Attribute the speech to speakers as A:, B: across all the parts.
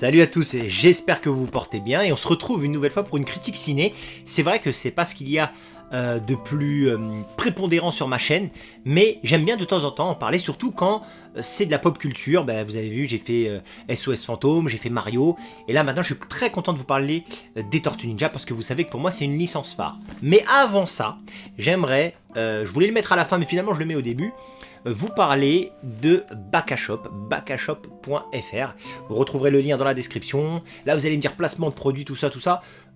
A: Salut à tous et j'espère que vous vous portez bien et on se retrouve une nouvelle fois pour une critique ciné. C'est vrai que c'est pas ce qu'il y a de plus prépondérant sur ma chaîne, mais j'aime bien de temps en temps en parler, surtout quand c'est de la pop culture. Vous avez vu, j'ai fait SOS Fantôme, j'ai fait Mario, et là maintenant je suis très content de vous parler des Tortues Ninja parce que vous savez que pour moi c'est une licence phare. Mais avant ça, j'aimerais, je voulais le mettre à la fin mais finalement je le mets au début, vous parler de Bakashop, bakashop.fr. Vous retrouverez le lien dans la description. Là, vous allez me dire placement de produits, tout ça.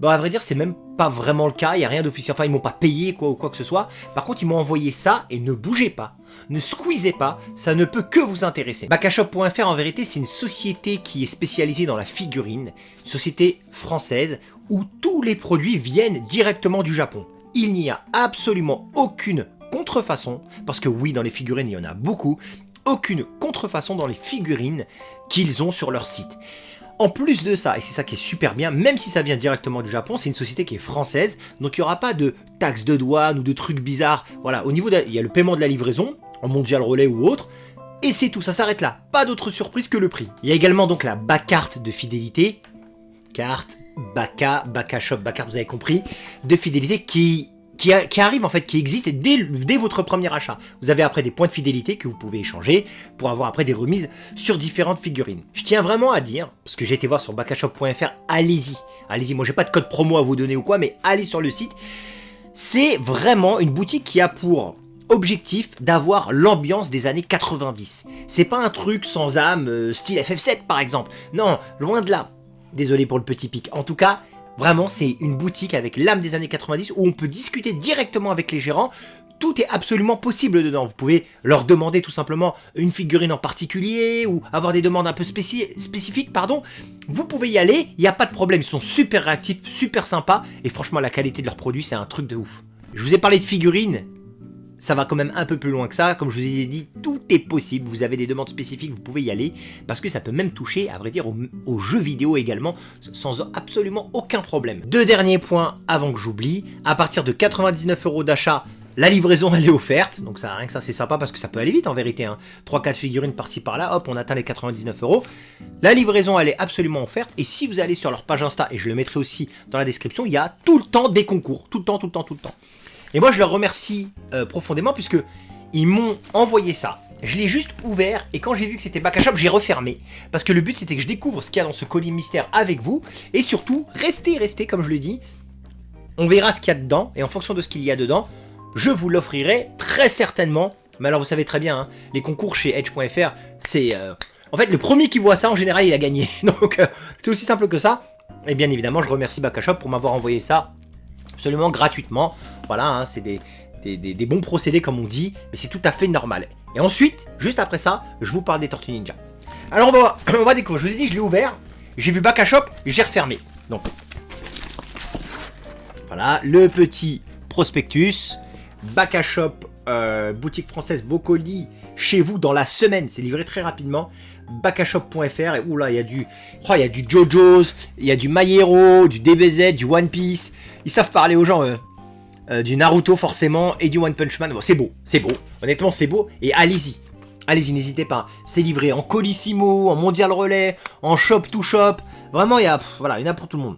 A: Bon, à vrai dire, c'est même pas vraiment le cas. Il n'y a rien d'officiel. Enfin, ils m'ont pas payé ou quoi que ce soit. Par contre, ils m'ont envoyé ça et ne bougez pas. Ne squeezez pas. Ça ne peut que vous intéresser. Bakashop.fr, en vérité, c'est une société qui est spécialisée dans la figurine. Une société française où tous les produits viennent directement du Japon. Il n'y a absolument aucune contrefaçon, parce que oui, dans les figurines, il y en a beaucoup, aucune contrefaçon dans les figurines qu'ils ont sur leur site. En plus de ça, et c'est ça qui est super bien, même si ça vient directement du Japon, c'est une société qui est française, donc il n'y aura pas de taxes de douane ou de trucs bizarres. Voilà, au niveau il y a le paiement de la livraison, en mondial relais ou autre, et c'est tout, ça s'arrête là. Pas d'autre surprise que le prix. Il y a également donc la Bakart de fidélité, carte, Bakashop, Bakart, vous avez compris, de fidélité qui arrive en fait, qui existe dès votre premier achat. Vous avez après des points de fidélité que vous pouvez échanger pour avoir après des remises sur différentes figurines. Je tiens vraiment à dire, parce que j'ai été voir sur bakashop.fr, allez-y, moi j'ai pas de code promo à vous donner ou quoi, mais allez sur le site. C'est vraiment une boutique qui a pour objectif d'avoir l'ambiance des années 90. C'est pas un truc sans âme, style FF7 par exemple. Non, loin de là. Désolé pour le petit pic. En tout cas, vraiment, c'est une boutique avec l'âme des années 90 où on peut discuter directement avec les gérants. Tout est absolument possible dedans. Vous pouvez leur demander tout simplement une figurine en particulier ou avoir des demandes un peu spécifiques. Vous pouvez y aller, il n'y a pas de problème. Ils sont super réactifs, super sympas et franchement, la qualité de leurs produits, c'est un truc de ouf. Je vous ai parlé de figurines. Ça va quand même un peu plus loin que ça, comme je vous ai dit, tout est possible, vous avez des demandes spécifiques, vous pouvez y aller, parce que ça peut même toucher, à vrai dire, aux jeux vidéo également, sans absolument aucun problème. Deux derniers points avant que j'oublie, à partir de 99 € d'achat, la livraison elle est offerte, donc ça, rien que ça c'est sympa parce que ça peut aller vite en vérité, hein. 3-4 figurines par-ci par-là, hop, on atteint les 99 €. La livraison elle est absolument offerte, et si vous allez sur leur page Insta, et je le mettrai aussi dans la description, il y a tout le temps des concours, tout le temps. Et moi je leur remercie profondément puisque ils m'ont envoyé ça. Je l'ai juste ouvert et quand j'ai vu que c'était Bakashop, j'ai refermé. Parce que le but c'était que je découvre ce qu'il y a dans ce colis mystère avec vous. Et surtout, restez comme je le dis. On verra ce qu'il y a dedans et en fonction de ce qu'il y a dedans, je vous l'offrirai très certainement. Mais alors vous savez très bien, hein, les concours chez Edge.fr, c'est... En fait le premier qui voit ça en général il a gagné. Donc c'est aussi simple que ça. Et bien évidemment je remercie Bakashop pour m'avoir envoyé ça absolument gratuitement. Voilà, hein, c'est des bons procédés comme on dit, mais c'est tout à fait normal. Et ensuite, juste après ça, je vous parle des Tortues Ninja. Alors on va découvrir, je vous ai dit, je l'ai ouvert, j'ai vu Bakashop, j'ai refermé. Donc, voilà, le petit prospectus, Bakashop, boutique française, vos colis chez vous dans la semaine, c'est livré très rapidement. Bakashop.fr, et oula, il y a du JoJo's, il y a du My Hero, du DBZ, du One Piece. Ils savent parler aux gens, du Naruto forcément et du One Punch Man. Bon, c'est beau, honnêtement c'est beau, et allez-y, n'hésitez pas. C'est livré en Colissimo, en mondial relais, en shop to shop. Vraiment, il y en a pour tout le monde.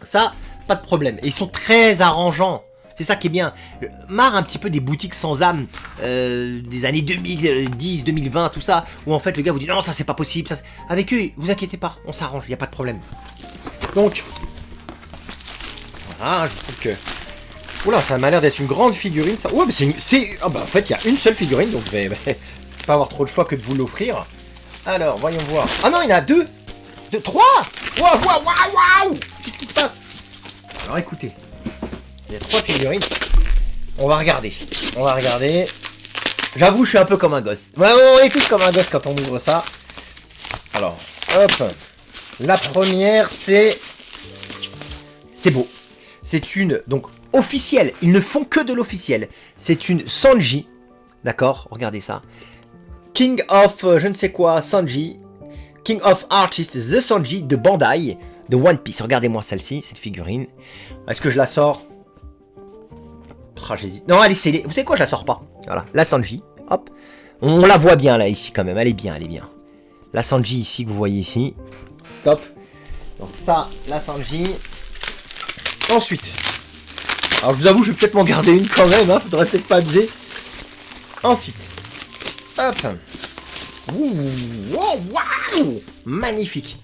A: Ça, pas de problème. Et ils sont très arrangeants. C'est ça qui est bien. Marre un petit peu des boutiques sans âme des années 2010, 2020, tout ça, où en fait le gars vous dit non, ça c'est pas possible. Avec eux, vous inquiétez pas, on s'arrange, il n'y a pas de problème. Donc, voilà, je trouve que... Oula, ça m'a l'air d'être une grande figurine, ça. Ouais, mais en fait, il y a une seule figurine, donc je vais pas avoir trop le choix que de vous l'offrir. Alors, voyons voir. Ah non, il y en a deux, trois. Waouh. Qu'est-ce qui se passe? Alors, écoutez. Il y a 3 figurines. On va regarder. J'avoue, je suis un peu comme un gosse. Ouais, on est tous comme un gosse quand on ouvre ça. Alors, hop. La première, c'est beau. C'est une, donc, officielle. Ils ne font que de l'officiel. C'est une Sanji. D'accord, regardez ça. King of, je ne sais quoi, Sanji. King of Artists, The Sanji de Bandai. De One Piece. Regardez-moi celle-ci, cette figurine. Est-ce que je la sors? J'hésite. Non, allez, vous savez quoi, je la sors pas. Voilà, la Sanji, hop. On la voit bien là, ici, quand même. Elle est bien. La Sanji ici, que vous voyez ici. Top. Donc ça, la Sanji. Ensuite, alors je vous avoue, je vais peut-être m'en garder une quand même, hein, faudrait peut-être pas abuser. Ensuite, hop. Ouh, wow, magnifique.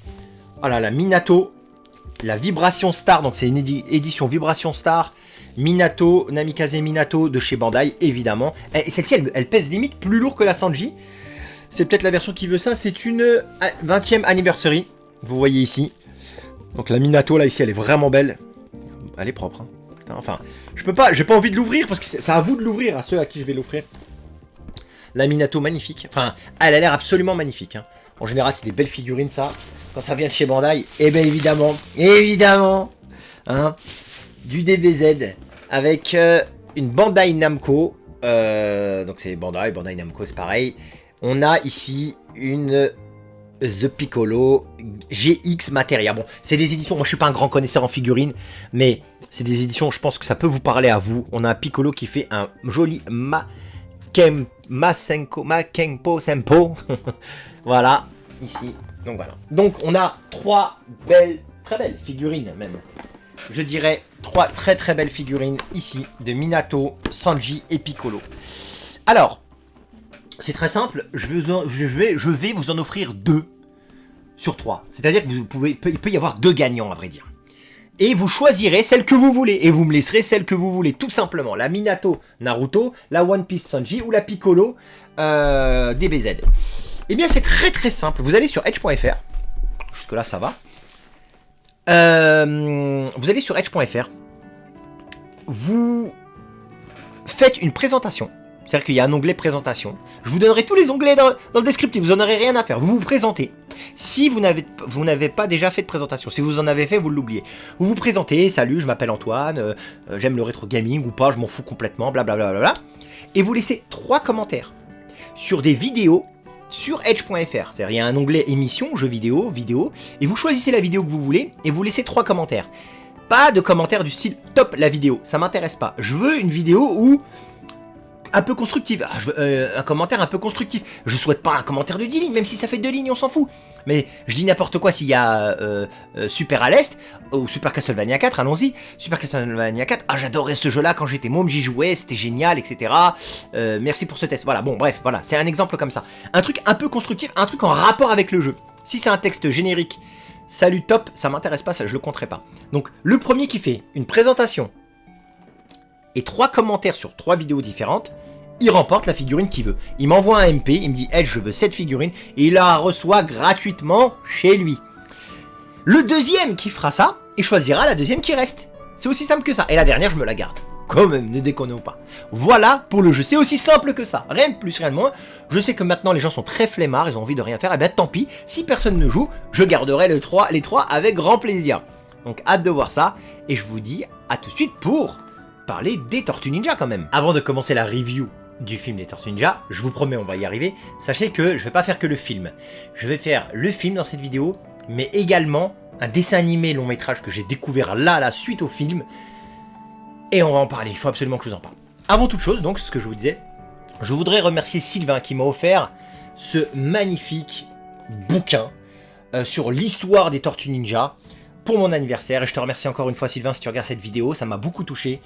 A: Oh là là, Minato, la Vibration Star, donc c'est une édition Vibration Star. Minato, Namikaze Minato de chez Bandai, évidemment. Et celle-ci, elle pèse limite plus lourd que la Sanji. C'est peut-être la version qui veut ça. C'est une 20e anniversary. Vous voyez ici. Donc la Minato, là, ici, elle est vraiment belle. Elle est propre. Hein. Putain, enfin, je peux pas, j'ai pas envie de l'ouvrir parce que c'est à vous de l'ouvrir, à ceux à qui je vais l'offrir. La Minato, magnifique. Enfin, elle a l'air absolument magnifique. Hein. En général, c'est des belles figurines, ça. Quand ça vient de chez Bandai, eh bien évidemment, hein, du DBZ. Avec une Bandai Namco, donc c'est Bandai Namco, c'est pareil. On a ici une The Piccolo GX Materia. Bon, c'est des éditions, moi je suis pas un grand connaisseur en figurines, mais c'est des éditions, je pense que ça peut vous parler à vous. On a un Piccolo qui fait un joli Makenpo Sempo. Voilà, ici. Donc voilà. Donc on a trois belles, très belles figurines même. Je dirais 3 très très belles figurines ici de Minato, Sanji et Piccolo. Alors, c'est très simple, je vais vous en offrir 2 sur 3. C'est-à-dire que il peut y avoir 2 gagnants à vrai dire. Et vous choisirez celle que vous voulez et vous me laisserez celle que vous voulez, tout simplement. La Minato Naruto, la One Piece Sanji ou la Piccolo DBZ. Eh bien c'est très très simple, vous allez sur edge.fr, jusque là ça va. Vous allez sur edge.fr, vous faites une présentation, c'est-à-dire qu'il y a un onglet présentation. Je vous donnerai tous les onglets dans le descriptif, vous n'en aurez rien à faire. Vous vous présentez. Si vous n'avez pas déjà fait de présentation, si vous en avez fait, vous l'oubliez. Vous vous présentez, salut, je m'appelle Antoine, j'aime le rétro gaming ou pas, je m'en fous complètement, blablabla. Et vous laissez 3 commentaires sur des vidéos sur edge.fr, c'est-à-dire il y a un onglet émission, jeux vidéo, et vous choisissez la vidéo que vous voulez, et vous laissez 3 commentaires. Pas de commentaires du style top la vidéo, ça m'intéresse pas. Je veux une vidéo où un peu constructive, je veux un commentaire un peu constructif. Je souhaite pas un commentaire de 10 lignes, même si ça fait 2 lignes, on s'en fout. Mais je dis n'importe quoi s'il y a Super à l'Est, ou Super Castlevania 4, allons-y. Super Castlevania 4, ah j'adorais ce jeu-là quand j'étais môme, j'y jouais, c'était génial, etc. Merci pour ce test. Voilà, bon bref, voilà, c'est un exemple comme ça. Un truc un peu constructif, un truc en rapport avec le jeu. Si c'est un texte générique, salut top, ça m'intéresse pas, ça je le compterai pas. Donc le premier qui fait une présentation et 3 commentaires sur 3 vidéos différentes, il remporte la figurine qu'il veut. Il m'envoie un MP, il me dit Edge, je veux cette figurine, et il la reçoit gratuitement chez lui. Le deuxième qui fera ça, il choisira la deuxième qui reste. C'est aussi simple que ça. Et la dernière, je me la garde. Quand même, ne déconnons pas. Voilà pour le jeu. C'est aussi simple que ça. Rien de plus, rien de moins. Je sais que maintenant les gens sont très flemmards, ils ont envie de rien faire. Et bien tant pis, si personne ne joue, je garderai les 3 avec grand plaisir. Donc hâte de voir ça. Et je vous dis à tout de suite pour parler des Tortues Ninja quand même. Avant de commencer la review du film des Tortues Ninja, je vous promets, on va y arriver. Sachez que je vais pas faire que le film. Je vais faire le film dans cette vidéo, mais également un dessin animé long métrage que j'ai découvert là, la suite au film. Et on va en parler, il faut absolument que je vous en parle. Avant toute chose, donc, ce que je vous disais, je voudrais remercier Sylvain qui m'a offert ce magnifique bouquin sur l'histoire des Tortues Ninja pour mon anniversaire. Et je te remercie encore une fois, Sylvain, si tu regardes cette vidéo, ça m'a beaucoup touché.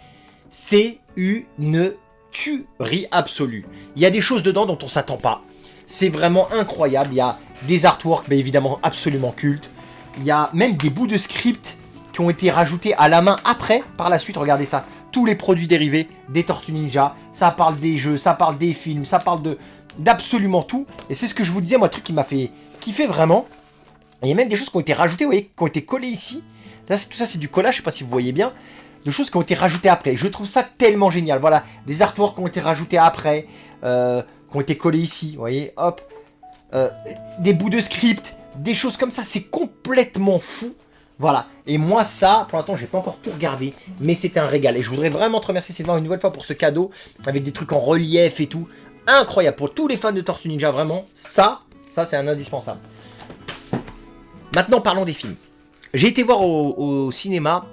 A: C'est une tuerie absolue. Il y a des choses dedans dont on s'attend pas. C'est vraiment incroyable. Il y a des artworks, mais évidemment absolument cultes. Il y a même des bouts de script qui ont été rajoutés à la main après, par la suite. Regardez ça. Tous les produits dérivés des Tortues Ninja. Ça parle des jeux, ça parle des films, ça parle d'absolument tout. Et c'est ce que je vous disais, moi, le truc qui m'a fait kiffer vraiment. Et il y a même des choses qui ont été rajoutées, vous voyez, qui ont été collées ici. Là, tout ça, c'est du collage, je sais pas si vous voyez bien. De choses qui ont été rajoutées après. Je trouve ça tellement génial. Voilà, des artworks qui ont été rajoutés après, qui ont été collés ici, vous voyez, hop. Des bouts de script, des choses comme ça, c'est complètement fou. Voilà, et moi ça, pour l'instant, j'ai pas encore tout regardé, mais c'était un régal. Et je voudrais vraiment te remercier, Sylvain, une nouvelle fois pour ce cadeau, avec des trucs en relief et tout. Incroyable, pour tous les fans de Tortues Ninja, vraiment, ça c'est un indispensable. Maintenant, parlons des films. J'ai été voir au cinéma,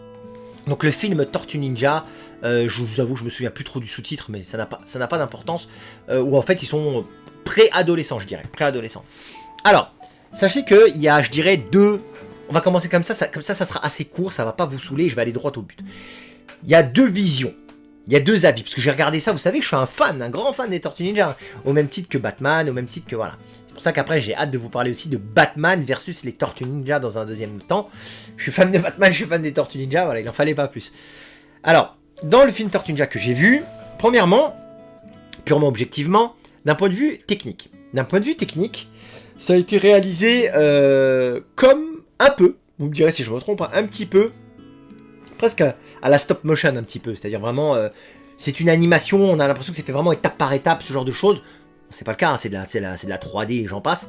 A: donc le film Tortues Ninja, je vous avoue, je me souviens plus trop du sous-titre, mais ça n'a pas d'importance, où en fait, ils sont préadolescents, je dirais, préadolescents. Alors, sachez qu'il y a, je dirais, deux on va commencer comme ça, ça sera assez court, ça va pas vous saouler, je vais aller droit au but. Il y a deux visions, il y a deux avis, parce que j'ai regardé ça, vous savez que je suis un grand fan des Tortues Ninja, hein, au même titre que Batman, au même titre que voilà. C'est pour ça qu'après j'ai hâte de vous parler aussi de Batman versus les Tortues Ninja dans un deuxième temps. Je suis fan de Batman, je suis fan des Tortues Ninja, voilà, il en fallait pas plus. Alors, dans le film Tortues Ninja que j'ai vu, premièrement, purement objectivement, d'un point de vue technique. D'un point de vue technique, ça a été réalisé comme un peu, vous me direz si je me trompe, un petit peu, presque à la stop motion un petit peu, c'est-à-dire vraiment, c'est une animation, on a l'impression que c'est fait vraiment étape par étape, ce genre de choses. C'est pas le cas, hein, c'est de la 3D et j'en passe.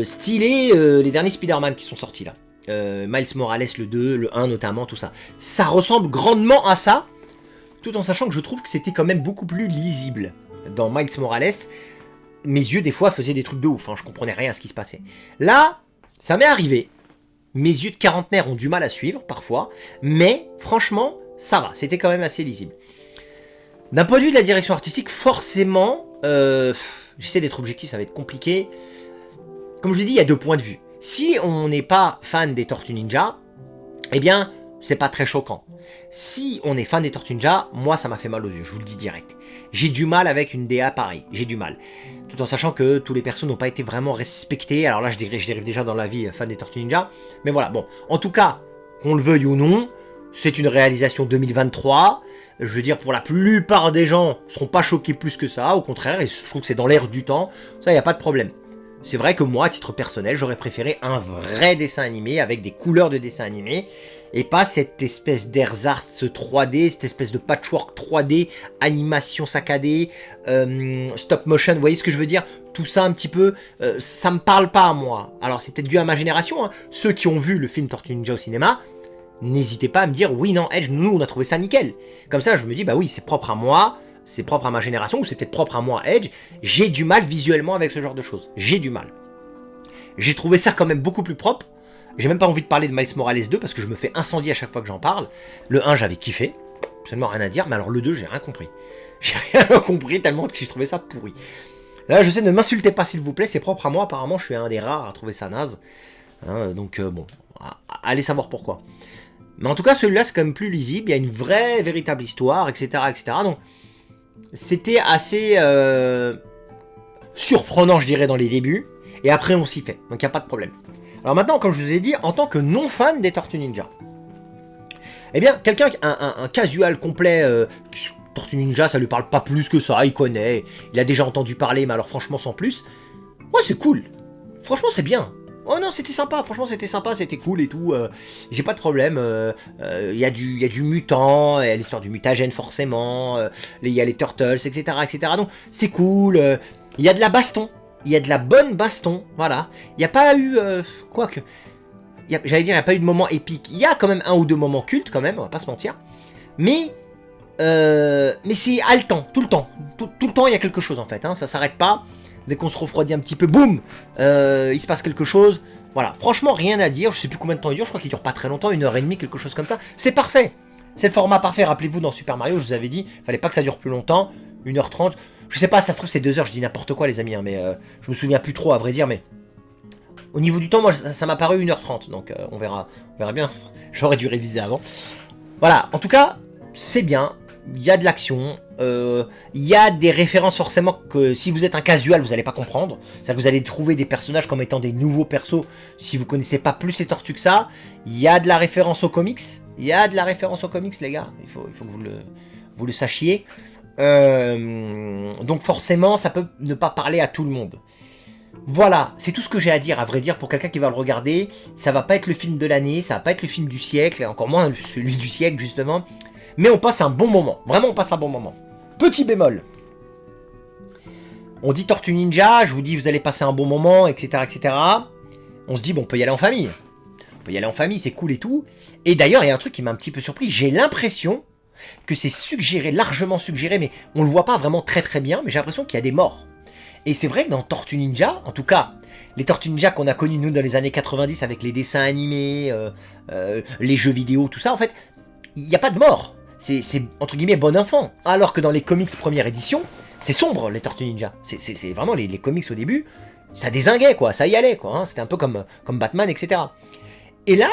A: Stylé les derniers Spider-Man qui sont sortis là. Miles Morales le 2, le 1 notamment, tout ça. Ça ressemble grandement à ça, tout en sachant que je trouve que c'était quand même beaucoup plus lisible. Dans Miles Morales, mes yeux des fois faisaient des trucs de ouf, hein, je comprenais rien à ce qui se passait. Là, ça m'est arrivé. Mes yeux de quarantenaire ont du mal à suivre parfois, mais franchement, ça va, c'était quand même assez lisible. D'un point de vue de la direction artistique, forcément, j'essaie d'être objectif, ça va être compliqué. Comme je vous ai dit, il y a deux points de vue. Si on n'est pas fan des Tortues Ninja, eh bien, c'est pas très choquant. Si on est fan des Tortues Ninja, moi ça m'a fait mal aux yeux, je vous le dis direct. J'ai du mal avec une DA pareille, j'ai du mal. Tout en sachant que tous les persos n'ont pas été vraiment respectés. Alors là, je dérive déjà dans la vie fan des Tortues Ninja. Mais voilà, bon. En tout cas, qu'on le veuille ou non, c'est une réalisation 2023. Je veux dire, pour la plupart des gens, ne seront pas choqués plus que ça. Au contraire, et je trouve que c'est dans l'air du temps. Ça, il n'y a pas de problème. C'est vrai que moi, à titre personnel, j'aurais préféré un vrai dessin animé avec des couleurs de dessin animé. Et pas cette espèce d'ersatz 3D, cette espèce de patchwork 3D, animation saccadée, stop motion, vous voyez ce que je veux dire? Tout ça un petit peu, ça me parle pas à moi. Alors c'est peut-être dû à ma génération, hein. Ceux qui ont vu le film Tortue Ninja au cinéma, n'hésitez pas à me dire, oui, non, Edge, nous on a trouvé ça nickel. Comme ça je me dis, bah oui, c'est propre à moi, c'est propre à ma génération, ou c'est peut-être propre à moi, Edge. J'ai du mal visuellement avec ce genre de choses, j'ai du mal. J'ai trouvé ça quand même beaucoup plus propre. J'ai même pas envie de parler de Miles Morales 2 parce que je me fais incendier à chaque fois que j'en parle. Le 1 j'avais kiffé, absolument rien à dire, mais alors le 2 j'ai rien compris. J'ai rien compris tellement que j'ai trouvé ça pourri. Là je sais, ne m'insultez pas s'il vous plaît, c'est propre à moi, apparemment je suis un des rares à trouver ça naze. Hein, donc bon, allez savoir pourquoi. Mais en tout cas celui-là c'est quand même plus lisible, il y a une vraie, véritable histoire, etc. etc. Donc c'était assez surprenant je dirais dans les débuts, et après on s'y fait, donc il n'y a pas de problème. Alors maintenant, comme je vous ai dit, en tant que non-fan des Tortues Ninja, eh bien, quelqu'un, un casual complet, Tortues Ninja, ça lui parle pas plus que ça, il connaît, il a déjà entendu parler, mais alors franchement sans plus, ouais c'est cool, franchement c'est bien, oh non c'était sympa, franchement c'était sympa, c'était cool et tout, j'ai pas de problème, il y a du mutant, il y a l'histoire du mutagène forcément, il y a les Turtles, etc., etc., donc c'est cool, il y a de la baston. Il y a de la bonne baston, voilà. Il n'y a pas eu... quoique... J'allais dire, il n'y a pas eu de moment épique. Il y a quand même un ou deux moments cultes, quand même, on va pas se mentir. Mais c'est haletant, tout le temps. Tout le temps, il y a quelque chose, en fait. Hein, ça s'arrête pas. Dès qu'on se refroidit un petit peu, boum, il se passe quelque chose. Voilà, franchement, rien à dire. Je sais plus combien de temps il dure. Je crois qu'il dure pas très longtemps, 1h30, quelque chose comme ça. C'est parfait. C'est le format parfait. Rappelez-vous, dans Super Mario, je vous avais dit, fallait pas que ça dure plus longtemps. 1h30. Je sais pas, ça se trouve c'est 2 heures, je dis n'importe quoi les amis, hein, mais je me souviens plus trop à vrai dire, mais au niveau du temps, moi ça m'a paru 1h30, donc on verra bien, j'aurais dû réviser avant. Voilà, en tout cas, c'est bien, il y a de l'action, il y a des références forcément que si vous êtes un casual, vous n'allez pas comprendre, c'est-à-dire que vous allez trouver des personnages comme étant des nouveaux persos, si vous connaissez pas plus les tortues que ça, il y a de la référence aux comics, les gars, il faut que vous le sachiez. Donc forcément ça peut ne pas parler à tout le monde. Voilà, c'est tout ce que j'ai à dire, à vrai dire, pour quelqu'un qui va le regarder. Ça va pas être le film de l'année, ça va pas être le film du siècle, et encore moins celui du siècle justement, mais on passe un bon moment, vraiment on passe un bon moment. Petit bémol, on dit Tortue Ninja, je vous dis vous allez passer un bon moment, etc., etc. On se dit bon, on peut y aller en famille, c'est cool et tout. Et d'ailleurs il y a un truc qui m'a un petit peu surpris, j'ai l'impression que c'est suggéré, largement suggéré, mais on le voit pas vraiment très très bien, mais j'ai l'impression qu'il y a des morts. Et c'est vrai que dans Tortue Ninja, en tout cas, les Tortues Ninja qu'on a connus nous dans les années 90 avec les dessins animés, les jeux vidéo, tout ça, en fait, il n'y a pas de mort. C'est entre guillemets bon enfant. Alors que dans les comics première édition, c'est sombre les Tortues Ninja. C'est vraiment les comics au début, ça dézinguait quoi, ça y allait quoi, hein. C'était un peu comme Batman, etc. Et là,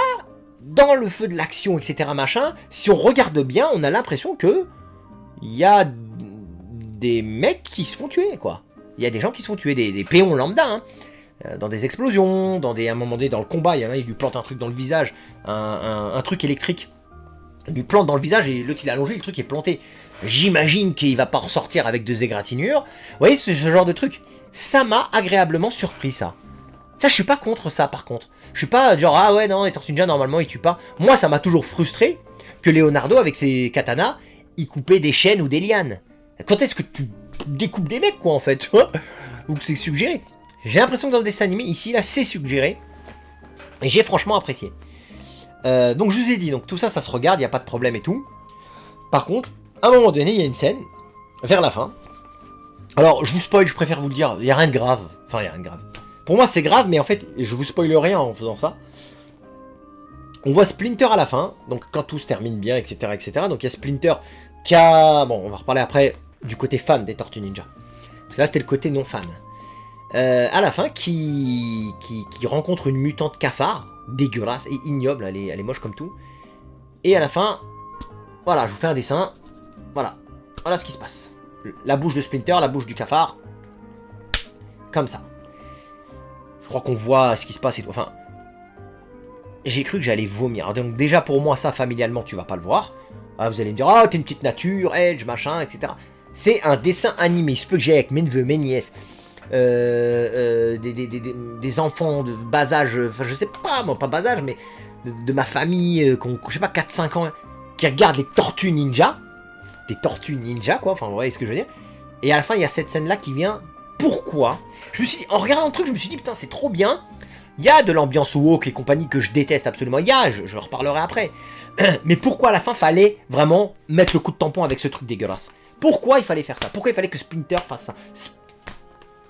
A: dans le feu de l'action, etc., machin, si on regarde bien, on a l'impression que il y a des mecs qui se font tuer, quoi. Il y a des gens qui se font tuer, des péons lambda, hein, dans des explosions, à un moment donné, dans le combat, il y en a un, il lui plante un truc dans le visage, un truc électrique. Il lui plante dans le visage et l'autre il est allongé, le truc est planté. J'imagine qu'il va pas ressortir avec 2 égratignures. Vous voyez, ce genre de truc. Ça m'a agréablement surpris, ça. Ça, je suis pas contre ça, par contre. Je suis pas genre, ah ouais, non, les Tortues Ninja, normalement, ils tuent pas. Moi, ça m'a toujours frustré que Leonardo, avec ses katanas, il coupait des chaînes ou des lianes. Quand est-ce que tu découpes des mecs, quoi, en fait, tu vois? Ou que c'est suggéré. J'ai l'impression que dans le dessin animé, ici, là, c'est suggéré. Et j'ai franchement apprécié. Donc, je vous ai dit, donc tout ça, ça se regarde, il n'y a pas de problème et tout. Par contre, à un moment donné, il y a une scène, vers la fin. Alors, je vous spoil, je préfère vous le dire, il n'y a rien de grave. Enfin, il n'y a rien de grave. Pour moi, c'est grave, mais en fait, je vous spoil rien en faisant ça. On voit Splinter à la fin, donc quand tout se termine bien, etc., etc. Donc, il y a Splinter qui a... Bon, on va reparler après du côté fan des Tortues Ninja. Parce que là, c'était le côté non fan. À la fin, qui rencontre une mutante cafard, dégueulasse et ignoble, elle est moche comme tout. Et à la fin, voilà, je vous fais un dessin. Voilà, voilà ce qui se passe. La bouche de Splinter, la bouche du cafard. Comme ça. Je crois qu'on voit ce qui se passe et tout. Enfin, j'ai cru que j'allais vomir. Alors, donc déjà pour moi, ça, familialement, tu vas pas le voir. Ah, vous allez me dire, ah, t'es une petite nature, Edge, machin, etc. C'est un dessin animé. Il se peut que j'ai avec mes neveux, mes nièces, des enfants de bas âge, enfin je sais pas, moi pas bas âge, mais de ma famille, je sais pas, 4-5 ans, qui regardent les Tortues Ninja, des Tortues Ninja quoi, enfin vous voyez ce que je veux dire, et à la fin il y a cette scène là qui vient, pourquoi? Je me suis dit, en regardant le truc, je me suis dit putain c'est trop bien, il y a de l'ambiance woke et compagnie que je déteste absolument, il y a, je reparlerai après, mais pourquoi à la fin fallait vraiment mettre le coup de tampon avec ce truc dégueulasse? Pourquoi il fallait faire ça? Pourquoi il fallait que Splinter fasse ça?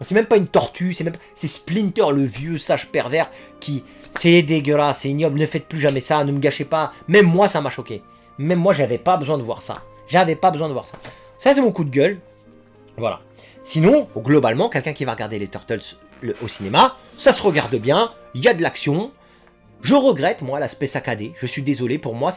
A: C'est même pas une tortue, c'est Splinter, le vieux sage pervers, qui... C'est dégueulasse, c'est ignoble, ne faites plus jamais ça, ne me gâchez pas. Même moi, ça m'a choqué. Même moi, j'avais pas besoin de voir ça. J'avais pas besoin de voir ça. Ça, c'est mon coup de gueule. Voilà. Sinon, globalement, quelqu'un qui va regarder les Turtles au cinéma, ça se regarde bien, il y a de l'action. Je regrette, moi, l'aspect saccadé. Je suis désolé, pour moi,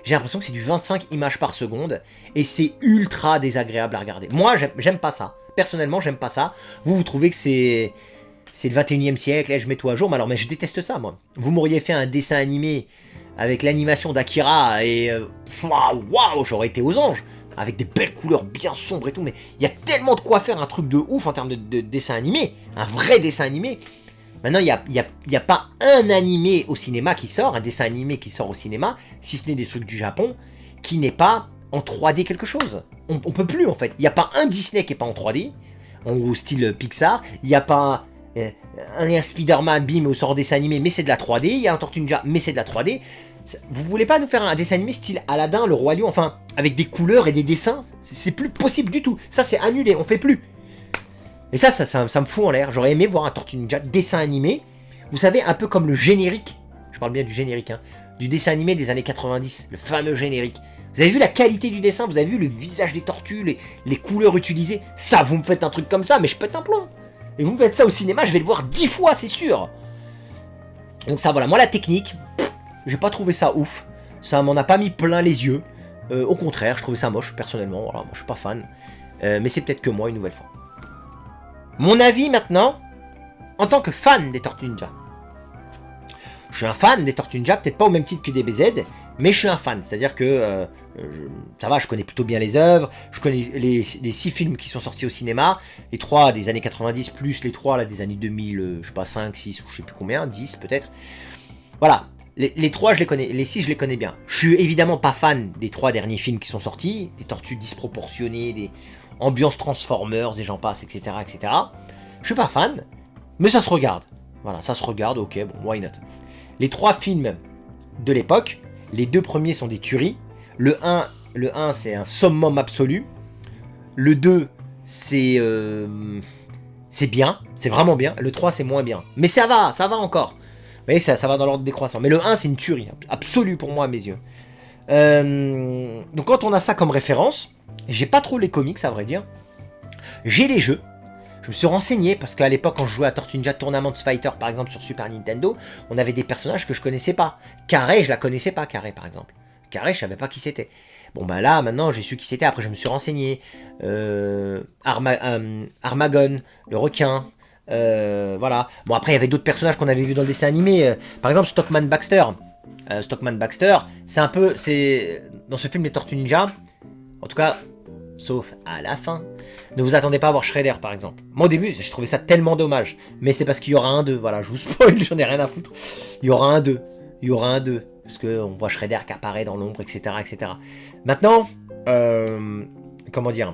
A: j'ai l'impression que c'est du 25 images par seconde, et c'est ultra désagréable à regarder. Moi, j'aime pas ça. Personnellement, j'aime pas ça. Vous trouvez que c'est le 21e siècle, et je mets tout à jour, mais je déteste ça, moi. Vous m'auriez fait un dessin animé avec l'animation d'Akira, et waouh, j'aurais été aux anges, avec des belles couleurs bien sombres et tout, mais il y a tellement de quoi faire un truc de ouf en termes de dessin animé, un vrai dessin animé. Maintenant, il n'y a pas un animé au cinéma qui sort, un dessin animé qui sort au cinéma, si ce n'est des trucs du Japon, qui n'est pas en 3D quelque chose. On peut plus en fait. Il n'y a pas un Disney qui n'est pas en 3D, au style Pixar. Il n'y a pas un Spider-Man, bim, au sort dessin animé, mais c'est de la 3D. Il y a un Tortue Ninja, mais c'est de la 3D. Vous voulez pas nous faire un dessin animé style Aladdin, le Roi Lion, enfin, avec des couleurs et des dessins? C'est plus possible du tout. Ça, c'est annulé, on fait plus. Et ça me fout en l'air. J'aurais aimé voir un Tortue Ninja dessin animé. Vous savez, un peu comme le générique. Je parle bien du générique, hein. Du dessin animé des années 90. Le fameux générique. Vous avez vu la qualité du dessin? Vous avez vu le visage des tortues, les couleurs utilisées? Ça, vous me faites un truc comme ça, mais je pète un plomb. Et vous me faites ça au cinéma, je vais le voir 10 fois, c'est sûr. Donc ça, voilà. Moi, la technique, j'ai pas trouvé ça ouf. Ça m'en a pas mis plein les yeux. Au contraire, je trouvais ça moche, personnellement. Voilà, moi, je suis pas fan. Mais c'est peut-être que moi, une nouvelle fois. Mon avis, maintenant, en tant que fan des Tortues Ninja. Je suis un fan des Tortues Ninja, peut-être pas au même titre que des BZ, mais je suis un fan. C'est-à-dire que, ça va, je connais plutôt bien les œuvres, je connais les 6 films qui sont sortis au cinéma, les 3 des années 90, plus les 3 là, des années 2000, je sais pas, 5, 6, ou je sais plus combien, 10 peut-être. Voilà, les 3 je les connais, les 6 je les connais bien. Je suis évidemment pas fan des 3 derniers films qui sont sortis, des tortues disproportionnées, des ambiances Transformers, et j'en passe, etc., etc. Je suis pas fan, mais ça se regarde. Voilà, ça se regarde, ok, bon, why not. Les 3 films de l'époque, les 2 premiers sont des tueries. Le 1 c'est un summum absolu. Le 2, c'est bien, c'est vraiment bien. Le 3, c'est moins bien. Mais ça va encore. Vous voyez, ça va dans l'ordre décroissant. Mais le 1, c'est une tuerie, absolue pour moi, à mes yeux. Donc quand on a ça comme référence, j'ai pas trop les comics, à vrai dire. J'ai les jeux. Je me suis renseigné, parce qu'à l'époque, quand je jouais à Tortue Ninja Tournament Fighter, par exemple, sur Super Nintendo, on avait des personnages que je connaissais pas. Carré, je la connaissais pas, Carré, par exemple. Carré, je savais pas qui c'était. Bon, bah là, maintenant, j'ai su qui c'était, après je me suis renseigné. Armagon, le requin... voilà. Bon, après, il y avait d'autres personnages qu'on avait vus dans le dessin animé. Par exemple, Stockman Baxter. Stockman Baxter, c'est un peu... c'est dans ce film des Tortues Ninja, en tout cas, sauf à la fin, ne vous attendez pas à voir Shredder, par exemple. Moi, au début, je trouvais ça tellement dommage. Mais c'est parce qu'il y aura un 2. Voilà, je vous spoil, j'en ai rien à foutre. Il y aura un 2. Il y aura un 2. Parce qu'on voit Shredder qui apparaît dans l'ombre, etc., etc. Maintenant, comment dire?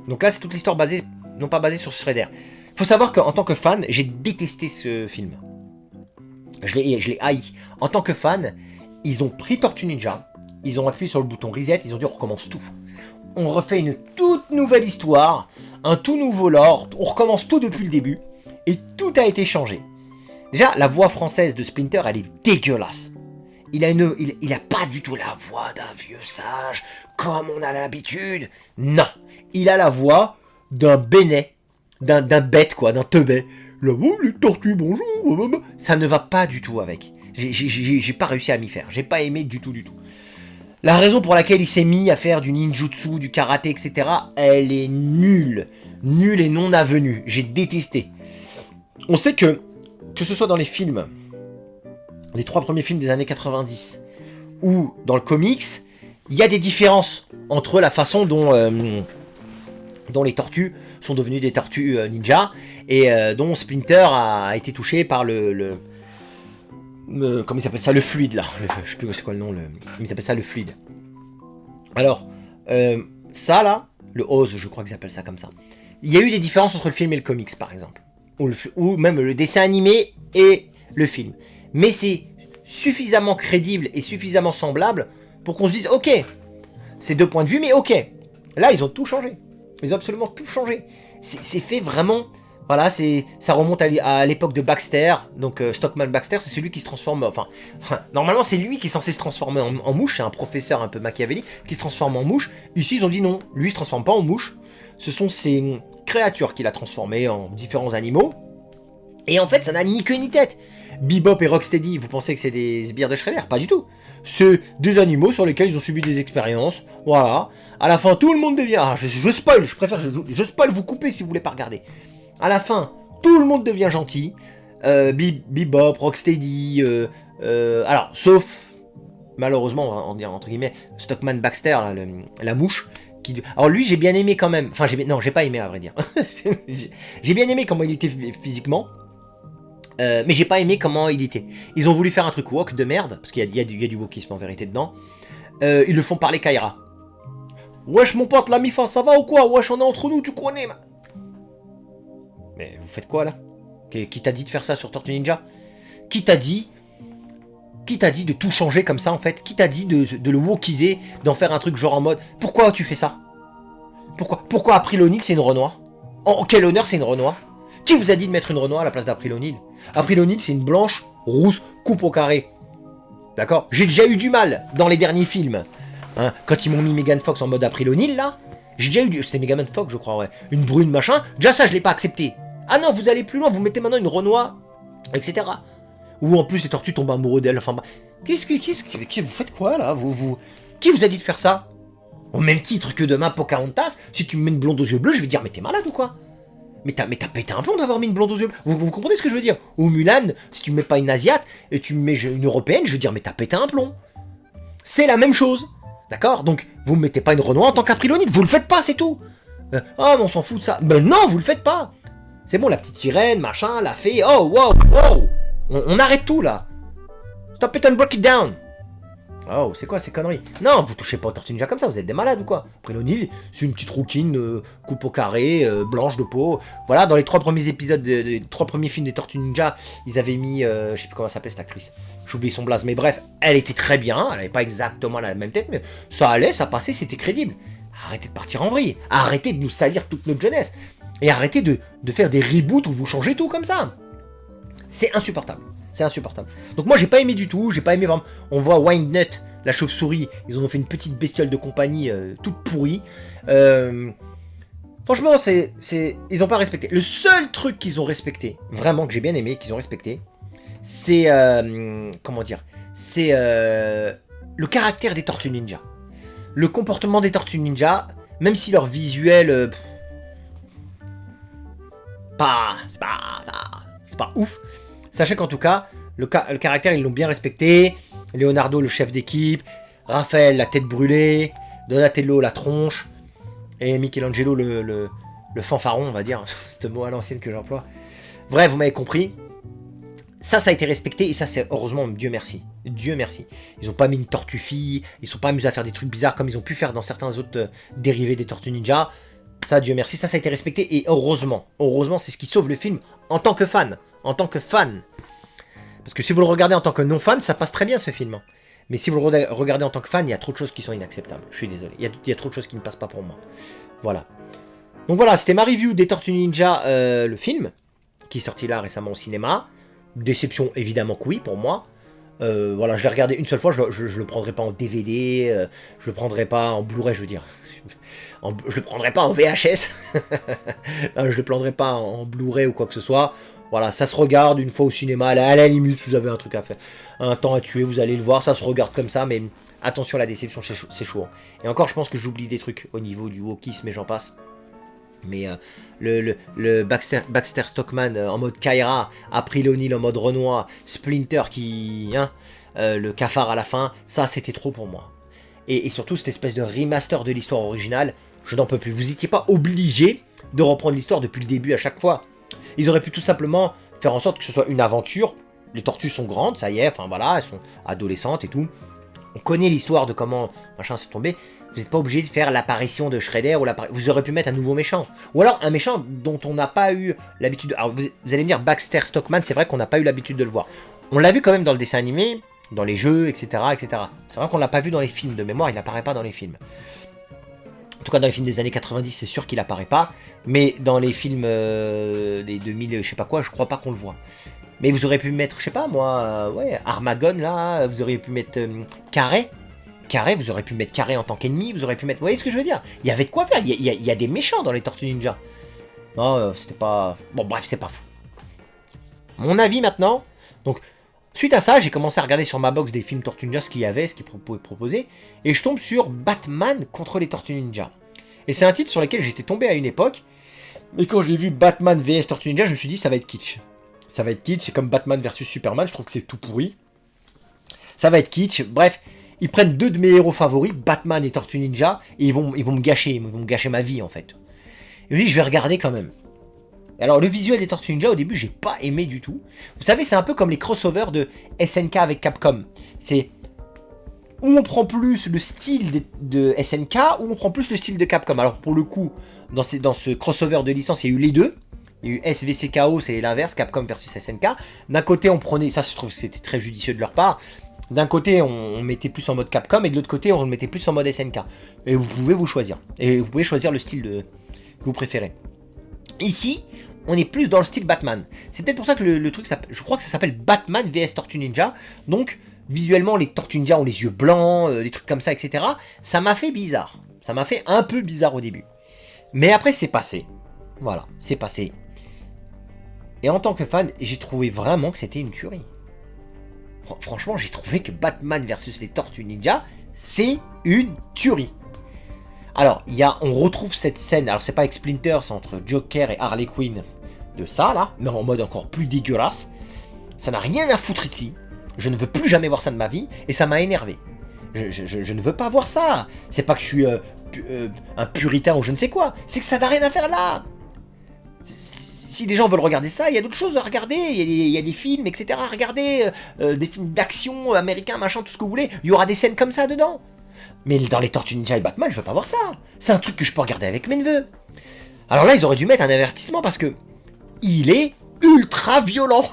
A: Donc là, c'est toute l'histoire basée, non pas basée sur Shredder. Faut savoir qu'en tant que fan, j'ai détesté ce film. Je l'ai haï. En tant que fan, ils ont pris Tortue Ninja, ils ont appuyé sur le bouton reset, ils ont dit on recommence tout. On refait une toute nouvelle histoire, un tout nouveau lore, on recommence tout depuis le début, et tout a été changé. Déjà, la voix française de Splinter, elle est dégueulasse. Il a pas du tout la voix d'un vieux sage, comme on a l'habitude. Non, il a la voix d'un bénet, d'un bête quoi, d'un teubé. Là, oh, les tortues, bonjour. Ça ne va pas du tout avec. J'ai pas réussi à m'y faire. J'ai pas aimé du tout. La raison pour laquelle il s'est mis à faire du ninjutsu, du karaté, etc., elle est nulle. Nulle et non avenue. J'ai détesté. On sait que ce soit dans les films, les 3 premiers films des années 90, ou dans le comics, il y a des différences entre la façon dont les tortues sont devenues des tortues ninja, et dont Splinter a été touché par comment il s'appelle ça, le fluide là, je sais plus c'est quoi le nom, il s'appelle ça le fluide. Alors, ça là, le Oz, je crois qu'ils appellent ça comme ça. Il y a eu des différences entre le film et le comics par exemple, ou même le dessin animé et le film. Mais c'est suffisamment crédible et suffisamment semblable pour qu'on se dise ok, c'est 2 points de vue, mais ok. Là, ils ont tout changé. Ils ont absolument tout changé. C'est fait vraiment... Voilà, ça remonte à l'époque de Baxter. Donc Stockman Baxter, c'est celui qui se transforme... Enfin, normalement, c'est lui qui est censé se transformer en mouche. C'est un professeur un peu machiavélique qui se transforme en mouche. Ici, ils ont dit non. Lui, il se transforme pas en mouche. Ce sont ces créatures qu'il a transformées en différents animaux. Et en fait, ça n'a ni queue ni tête. Bebop et Rocksteady, vous pensez que c'est des sbires de Shredder? Pas du tout. C'est des animaux sur lesquels ils ont subi des expériences. Voilà. À la fin, tout le monde devient... Ah, je spoil, je spoil, vous coupez si vous voulez pas regarder. À la fin, tout le monde devient gentil. Bebop, Rocksteady... alors, sauf, malheureusement, on va en dire entre guillemets, Stockman Baxter, là, la mouche. Alors lui, j'ai bien aimé quand même. Enfin, non, j'ai pas aimé à vrai dire. J'ai bien aimé comment il était physiquement. Mais j'ai pas aimé comment il était. Ils ont voulu faire un truc woke de merde, parce qu'il y a du wokisme en vérité dedans. Ils le font parler Kaira. Wesh mon pote, la Mifa, ça va ou quoi? Wesh, on est entre nous, tu connais. Mais vous faites quoi là? Qui t'a dit de faire ça sur Tortue Ninja? Qui t'a dit de tout changer comme ça en fait? Qui t'a dit de le wokiser, d'en faire un truc genre en mode... Pourquoi tu fais ça? Pourquoi April O'Neil c'est une Renoir? En quel honneur c'est une Renoir? Qui vous a dit de mettre une Renoir à la place d'April O'Neil? April O'Neil, c'est une blanche, rousse, coupe au carré. D'accord? J'ai déjà eu du mal dans les derniers films. Hein, quand ils m'ont mis Megan Fox en mode April O'Neil, là, j'ai déjà eu... C'était Megan Fox, je crois, ouais. Une brune, machin. Déjà ça, je l'ai pas accepté. Ah non, vous allez plus loin, vous mettez maintenant une Renoir, etc. Ou en plus, les tortues tombent amoureux d'elle. Enfin, vous faites quoi, là? Qui vous a dit de faire ça? Au même titre que demain, Pocahontas, si tu me mets une blonde aux yeux bleus, je vais dire, mais t'es malade ou quoi? Mais t'as pété un plomb d'avoir mis une blonde aux yeux. Vous comprenez ce que je veux dire? Ou Mulan, si tu me mets pas une asiate et tu me mets une européenne, je veux dire, mais t'as pété un plomb. C'est la même chose. D'accord? Donc, vous me mettez pas une Renoir en tant qu'April O'Neil. Vous le faites pas, c'est tout. Oh, mais on s'en fout de ça. Ben non, vous le faites pas. C'est bon, la petite sirène, machin, la fée. Oh, wow. On arrête tout, là. Stop it and break it down. Oh, c'est quoi ces conneries? Non, vous touchez pas aux Tortues Ninja comme ça, vous êtes des malades ou quoi? April O'Neil, c'est une petite rouquine, coupe au carré, blanche de peau. Voilà, dans les 3 premiers épisodes, des 3 premiers films des Tortues Ninja, ils avaient mis, je sais plus comment s'appelle cette actrice. J'oublie son blaze, mais bref, elle était très bien, elle avait pas exactement la même tête, mais ça allait, ça passait, c'était crédible. Arrêtez de partir en vrille, arrêtez de nous salir toute notre jeunesse, et arrêtez de faire des reboots où vous changez tout comme ça. C'est insupportable. C'est insupportable. Donc moi j'ai pas aimé du tout, j'ai pas aimé vraiment. On voit Wingnut, la chauve-souris, ils en ont fait une petite bestiole de compagnie toute pourrie. Franchement, ils n'ont pas respecté. Le seul truc qu'ils ont respecté, vraiment que j'ai bien aimé, qu'ils ont respecté, c'est comment dire, c'est le caractère des Tortues Ninja, le comportement des Tortues Ninja, même si leur visuel, c'est pas ouf. Sachez qu'en tout cas, le caractère, ils l'ont bien respecté. Leonardo, le chef d'équipe, Raphaël, la tête brûlée, Donatello, la tronche, et Michelangelo, le fanfaron, on va dire. C'est un mot à l'ancienne que j'emploie. Bref, vous m'avez compris. Ça a été respecté, et ça, c'est heureusement, Dieu merci. Dieu merci. Ils n'ont pas mis une tortue fille, ils ne sont pas amusés à faire des trucs bizarres comme ils ont pu faire dans certains autres dérivés des Tortues Ninja. Ça, Dieu merci, ça a été respecté, et heureusement. Heureusement, c'est ce qui sauve le film en tant que fan. En tant que fan. Parce que si vous le regardez en tant que non-fan, ça passe très bien, ce film. Mais si vous le regardez en tant que fan, il y a trop de choses qui sont inacceptables. Je suis désolé. Il y a trop de choses qui ne passent pas pour moi. Voilà. Donc voilà, c'était ma review des Tortues Ninja, le film, qui est sorti là récemment au cinéma. Déception, évidemment que oui, pour moi. Voilà, je l'ai regardé une seule fois, je le prendrai pas en DVD, je le prendrai pas en Blu-ray, je veux dire. Je le prendrai pas en VHS. Non, je le prendrai pas en Blu-ray ou quoi que ce soit. Voilà, ça se regarde une fois au cinéma, à la limite, si vous avez un truc à faire, un temps à tuer, vous allez le voir, ça se regarde comme ça, mais attention à la déception, c'est chaud. Et encore, je pense que j'oublie des trucs au niveau du wokisme, et j'en passe. Mais le Baxter Stockman en mode Kyra, April O'Neil en mode Renoir, Splinter le cafard à la fin, ça c'était trop pour moi. Et surtout cette espèce de remaster de l'histoire originale, je n'en peux plus. Vous n'étiez pas obligé de reprendre l'histoire depuis le début à chaque fois. Ils auraient pu tout simplement faire en sorte que ce soit une aventure. Les tortues sont grandes, ça y est, enfin voilà, elles sont adolescentes et tout. On connaît l'histoire de comment machin s'est tombé. Vous n'êtes pas obligé de faire l'apparition de Shredder ou vous aurez pu mettre un nouveau méchant. Ou alors un méchant dont on n'a pas eu l'habitude de... Alors vous allez me dire Baxter Stockman, c'est vrai qu'on n'a pas eu l'habitude de le voir. On l'a vu quand même dans le dessin animé, dans les jeux, etc. etc. C'est vrai qu'on l'a pas vu dans les films, de mémoire, il n'apparaît pas dans les films. En tout cas, dans les films des années 90, c'est sûr qu'il apparaît pas. Mais dans les films des 2000, je sais pas quoi, je crois pas qu'on le voit. Mais vous auriez pu mettre, je sais pas moi, Armagon là, vous auriez pu mettre Carré. Carré, vous auriez pu mettre Carré en tant qu'ennemi, vous auriez pu mettre... Vous voyez ce que je veux dire? Il y avait de quoi faire, il y a des méchants dans les Tortues Ninja. Non, c'était pas... Bon, bref, c'est pas fou. Mon avis maintenant, donc... Suite à ça, j'ai commencé à regarder sur ma box des films Tortues Ninja, ce qu'il y avait, ce qu'ils pouvaient proposer, et je tombe sur Batman contre les Tortues Ninja. Et c'est un titre sur lequel j'étais tombé à une époque, mais quand j'ai vu Batman vs Tortues Ninja, je me suis dit ça va être kitsch. Ça va être kitsch, c'est comme Batman versus Superman, je trouve que c'est tout pourri. Ça va être kitsch, bref, ils prennent deux de mes héros favoris, Batman et Tortues Ninja, et ils vont me gâcher ma vie en fait. Et oui, je vais regarder quand même. Alors le visuel des Tortues Ninja au début j'ai pas aimé du tout. Vous savez c'est un peu comme les crossovers de SNK avec Capcom. C'est où on prend plus le style de SNK ou on prend plus le style de Capcom. Alors pour le coup dans ce crossover de licence il y a eu les deux. Il y a eu SVCKO, c'est l'inverse, Capcom versus SNK. D'un côté on prenait, ça je trouve que c'était très judicieux de leur part. D'un côté on mettait plus en mode Capcom et de l'autre côté on le mettait plus en mode SNK. Et vous pouvez vous choisir. Et vous pouvez choisir le style que vous préférez. Ici, on est plus dans le style Batman. C'est peut-être pour ça que le truc, je crois que ça s'appelle Batman vs Tortue Ninja. Donc, visuellement, les Tortues Ninja ont les yeux blancs, des trucs comme ça, etc. Ça m'a fait bizarre. Ça m'a fait un peu bizarre au début. Mais après, c'est passé. Voilà, c'est passé. Et en tant que fan, j'ai trouvé vraiment que c'était une tuerie. Franchement, j'ai trouvé que Batman versus les Tortues Ninja, c'est une tuerie. Alors, on retrouve cette scène, alors c'est pas avec Splinter, c'est entre Joker et Harley Quinn de ça, là, mais en mode encore plus dégueulasse. Ça n'a rien à foutre ici. Je ne veux plus jamais voir ça de ma vie, et ça m'a énervé. Je ne veux pas voir ça. C'est pas que je suis un puritain ou je ne sais quoi, c'est que ça n'a rien à faire là. Si des gens veulent regarder ça, il y a d'autres choses à regarder, il y a des films, etc. Regardez, des films d'action américains, machin, tout ce que vous voulez, il y aura des scènes comme ça dedans. Mais dans les Tortues Ninja et Batman, je veux pas voir ça. C'est un truc que je peux regarder avec mes neveux. Alors là, ils auraient dû mettre un avertissement parce que il est ultra violent.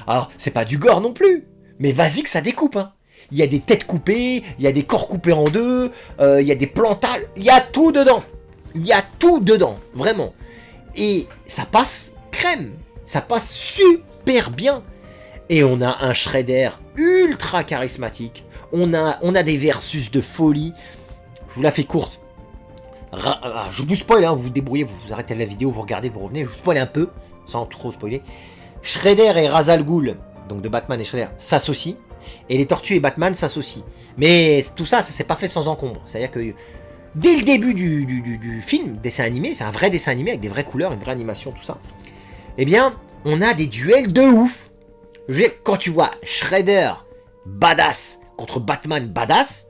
A: Alors, c'est pas du gore non plus, mais vas-y que ça découpe. Hein. Il y a des têtes coupées, il y a des corps coupés en deux, il y a des plantages, il y a tout dedans. Il y a tout dedans, vraiment. Et ça passe crème, ça passe super bien. Et on a un Shredder ultra charismatique. On a des versus de folie. Je vous la fais courte. Je vous spoil, hein, vous vous débrouillez, vous arrêtez la vidéo, vous regardez, vous revenez, je vous spoil un peu, sans trop spoiler. Shredder et Ra's al Ghul, donc de Batman et Shredder, s'associent, et les Tortues et Batman s'associent. Mais tout ça, ça s'est pas fait sans encombre. C'est-à-dire que dès le début du film, dessin animé, c'est un vrai dessin animé avec des vraies couleurs, une vraie animation, tout ça. Eh bien, on a des duels de ouf. Quand tu vois Shredder badass contre Batman badass,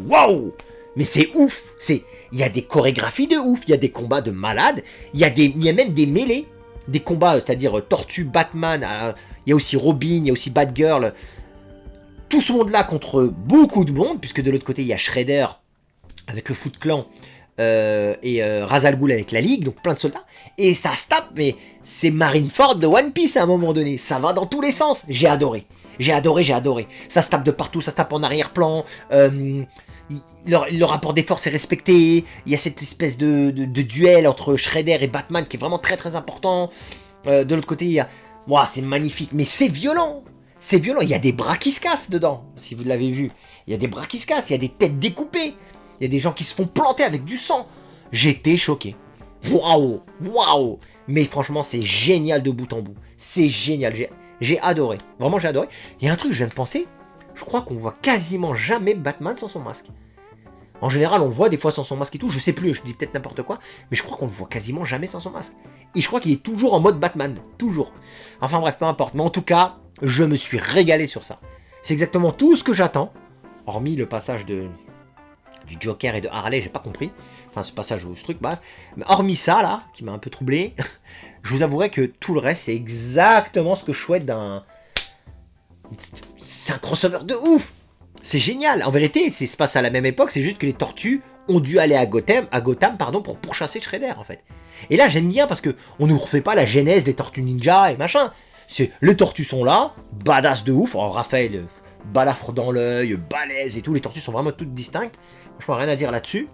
A: waouh! Mais c'est ouf. Il y a des chorégraphies de ouf, il y a des combats de malades, il y a même des mêlées, des combats, c'est-à-dire Tortue, Batman, il y a aussi Robin, il y a aussi Batgirl. Tout ce monde-là contre beaucoup de monde, puisque de l'autre côté, il y a Shredder avec le Foot Clan et Ra's al Ghul avec la Ligue, donc plein de soldats. Et ça se tape, mais c'est Marineford de One Piece à un moment donné. Ça va dans tous les sens. J'ai adoré. J'ai adoré. Ça se tape de partout, ça se tape en arrière-plan. Le rapport des forces est respecté. Il y a cette espèce de duel entre Shredder et Batman qui est vraiment très très important. De l'autre côté, il y a... Wow, c'est magnifique, mais c'est violent. C'est violent. Il y a des bras qui se cassent dedans, si vous l'avez vu. Il y a des bras qui se cassent, il y a des têtes découpées. Il y a des gens qui se font planter avec du sang. J'étais choqué. Waouh. Mais franchement, c'est génial de bout en bout. C'est génial. J'ai adoré. Vraiment, j'ai adoré. Il y a un truc, je viens de penser. Je crois qu'on voit quasiment jamais Batman sans son masque. En général, on le voit des fois sans son masque et tout. Je sais plus, je dis peut-être n'importe quoi. Mais je crois qu'on le voit quasiment jamais sans son masque. Et je crois qu'il est toujours en mode Batman. Toujours. Enfin bref, peu importe. Mais en tout cas, je me suis régalé sur ça. C'est exactement tout ce que j'attends. Hormis le passage du Joker et de Harley, j'ai pas compris. Enfin, ce passage ou ce truc, bref. Mais hormis ça, là, qui m'a un peu troublé, je vous avouerai que tout le reste, c'est exactement ce que je souhaite d'un... C'est un crossover de ouf. C'est génial. En vérité, ça se passe à la même époque, c'est juste que les Tortues ont dû aller à Gotham, pour pourchasser Shredder, en fait. Et là, j'aime bien parce que on nous refait pas la genèse des Tortues Ninja et machin. C'est les Tortues sont là, badass de ouf. Alors, Raphaël, balafre dans l'œil, balèze et tout. Les Tortues sont vraiment toutes distinctes. Franchement, rien à dire là-dessus.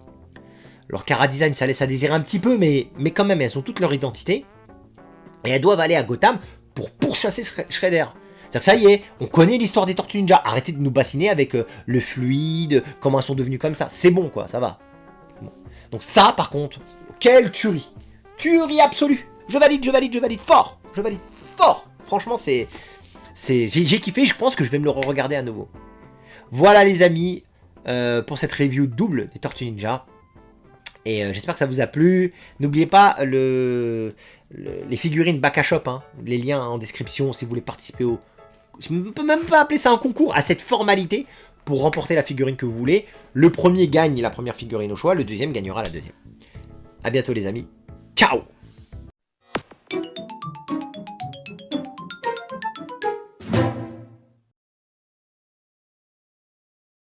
A: Leur chara-design, ça laisse à désirer un petit peu, mais quand même, elles ont toutes leur identité. Et elles doivent aller à Gotham pour pourchasser Shredder. C'est-à-dire que ça y est, on connaît l'histoire des Tortues Ninja. Arrêtez de nous bassiner avec le fluide, comment elles sont devenues comme ça. C'est bon, quoi, ça va. Bon. Donc ça, par contre, quelle tuerie. Tuerie absolue. Je valide fort. Je valide fort. Franchement, j'ai kiffé, je pense que je vais me le re-regarder à nouveau. Voilà les amis, pour cette review double des Tortues Ninja. Et j'espère que ça vous a plu. N'oubliez pas les figurines back à shop, hein, les liens en description si vous voulez participer au... Je ne peux même pas appeler ça un concours, à cette formalité pour remporter la figurine que vous voulez. Le premier gagne la première figurine au choix, le deuxième gagnera la deuxième. A bientôt les amis. Ciao!